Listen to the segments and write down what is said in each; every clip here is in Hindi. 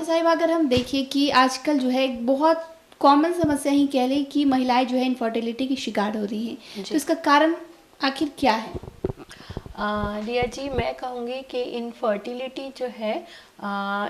डॉक्टर साहिबा अगर हम देखें कि आजकल जो है एक बहुत कॉमन समस्या ही कह लें कि महिलाएं जो है इनफर्टिलिटी की शिकार हो रही हैं, तो जी। इसका कारण आखिर क्या है? रिया जी, मैं कहूँगी कि इनफर्टिलिटी जो है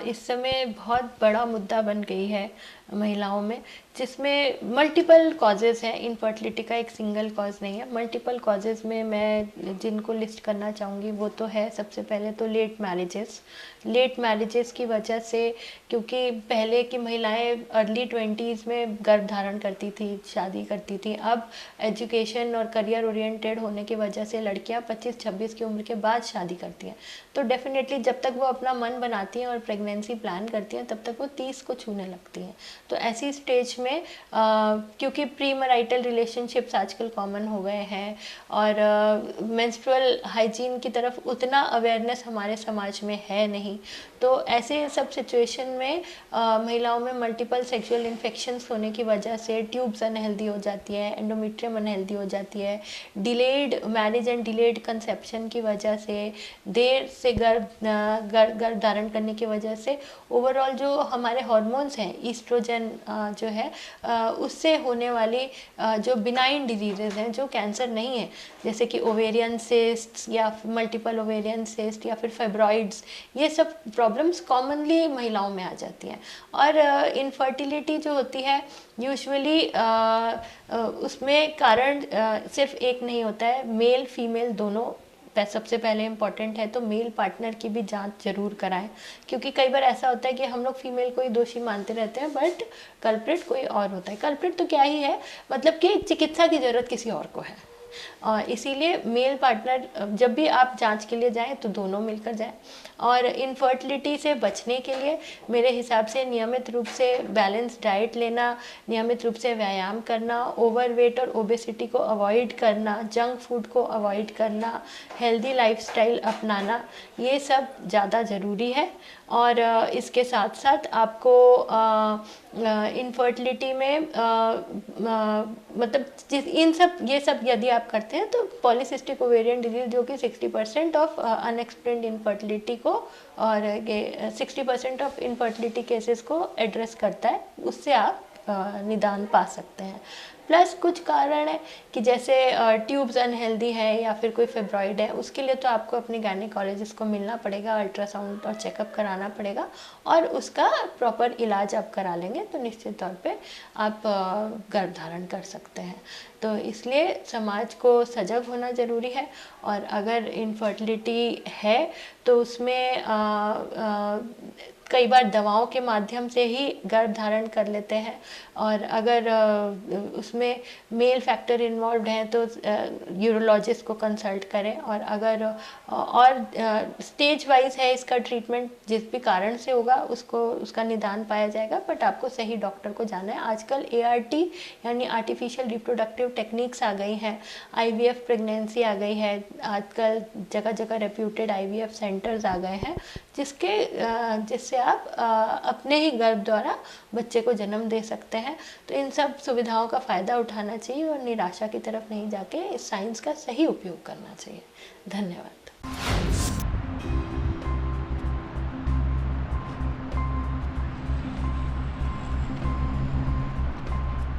इस समय बहुत बड़ा मुद्दा बन गई है महिलाओं में, जिसमें मल्टीपल कॉजेज़ हैं। इनफर्टिलिटी का एक सिंगल कॉज नहीं है, मल्टीपल कॉजेज़ में मैं जिनको लिस्ट करना चाहूँगी वो तो है, सबसे पहले तो लेट मैरिजेस की वजह से, क्योंकि पहले की महिलाएं अर्ली 20s में गर्भ धारण करती थी, शादी करती थी। अब एजुकेशन और करियर ओरिएंटेड होने की वजह से लड़कियां 25-26 की उम्र के बाद शादी करती हैं। तो डेफिनेटली जब तक वो अपना मन बनाती हैं और प्रेगनेंसी प्लान करती हैं, तब तक वो 30 को छूने लगती हैं। तो ऐसी स्टेज में क्योंकि प्री मैरिटल रिलेशनशिप्स आजकल कॉमन हो गए हैं और मेंस्ट्रुअल हाइजीन की तरफ उतना अवेयरनेस हमारे समाज में है नहीं, तो ऐसे सब सिचुएशन में महिलाओं में मल्टीपल सेक्सुअल इन्फेक्शंस होने की वजह से ट्यूब्स अनहेल्दी हो जाती है, एंडोमेट्रियम अनहेल्दी हो जाती है, delayed marriage and delayed conception की वजह से, देर से गर्भ धारण करने की वजह से ओवरऑल जो हमारे हार्मोन्स हैं, ईस्ट्रोजन जो है उससे होने वाली जो बिनाइन डिजीजेज हैं जो कैंसर नहीं है, जैसे कि ओवेरियन सिस्ट या मल्टीपल ओवेरियन सिस्ट या फिर फाइब्रॉइड्स, ये सब प्रॉब्लम्स कॉमनली महिलाओं में आ जाती हैं। और इनफर्टिलिटी जो होती है यूजुअली उसमें कारण सिर्फ एक नहीं होता है, मेल फीमेल दोनों सबसे पहले इम्पॉर्टेंट है। तो मेल पार्टनर की भी जांच जरूर कराएं, क्योंकि कई बार ऐसा होता है कि हम लोग फीमेल को ही दोषी मानते रहते हैं, बट कल्प्रिट कोई और होता है। कल्प्रिट तो क्या ही है, मतलब कि चिकित्सा की ज़रूरत किसी और को है, और इसीलिए मेल पार्टनर जब भी आप जांच के लिए जाएं तो दोनों मिलकर जाएं। और इनफर्टिलिटी से बचने के लिए मेरे हिसाब से नियमित रूप से बैलेंस डाइट लेना, नियमित रूप से व्यायाम करना, ओवरवेट और ओबेसिटी को अवॉइड करना, जंक फूड को अवॉइड करना, हेल्दी लाइफस्टाइल अपनाना, ये सब ज़्यादा ज़रूरी है। और इसके साथ साथ आपको इनफर्टिलिटी में मतलब ये सब यदि आप करते हैं तो पॉलीसिस्टिक ओवेरियन डिजीज, जो कि 60% ऑफ अनएक्सप्लेन्ड इनफर्टिलिटी को और 60% ऑफ इनफर्टिलिटी केसेस को एड्रेस करता है, उससे आप निदान पा सकते हैं। प्लस कुछ कारण है कि जैसे ट्यूब्स अनहेल्दी है या फिर कोई फाइब्रॉइड है, उसके लिए तो आपको अपने गायनेकोलॉजिस्ट को मिलना पड़ेगा, अल्ट्रासाउंड और चेकअप कराना पड़ेगा, और उसका प्रॉपर इलाज आप करा लेंगे तो निश्चित तौर पे आप गर्भ धारण कर सकते हैं। तो इसलिए समाज को सजग होना ज़रूरी है। और अगर इनफर्टिलिटी है तो उसमें कई बार दवाओं के माध्यम से ही गर्भ धारण कर लेते हैं, और अगर उसमें मेल फैक्टर इन्वॉल्व हैं तो यूरोलॉजिस्ट को कंसल्ट करें। और अगर स्टेज वाइज है इसका ट्रीटमेंट, जिस भी कारण से होगा उसका निदान पाया जाएगा, बट आपको सही डॉक्टर को जाना है। आजकल ART यानी आर्टिफिशियल रिप्रोडक्टिव टेक्निक्स आ गई हैं, IVF प्रेगनेंसी आ गई है, आजकल जगह जगह रेप्यूटेड IVF सेंटर्स आ गए हैं, जिससे आप अपने ही गर्भ द्वारा बच्चे को जन्म दे सकते हैं। तो इन सब सुविधाओं का फ़ायदा उठाना चाहिए और निराशा की तरफ नहीं जाके इस साइंस का सही उपयोग करना चाहिए। धन्यवाद।